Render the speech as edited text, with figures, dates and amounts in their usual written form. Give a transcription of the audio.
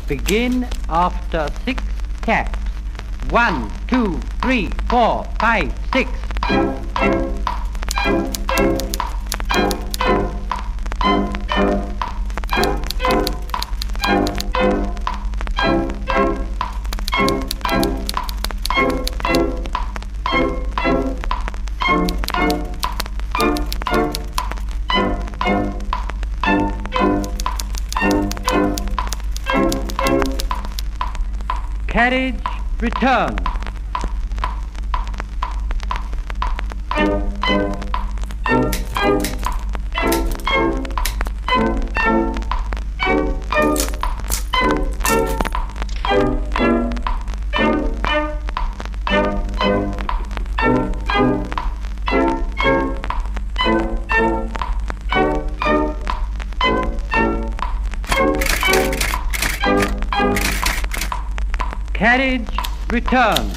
Begin after 6 taps. 1, 2, 3, 4, 5, 6. Carriage return. Carriage return.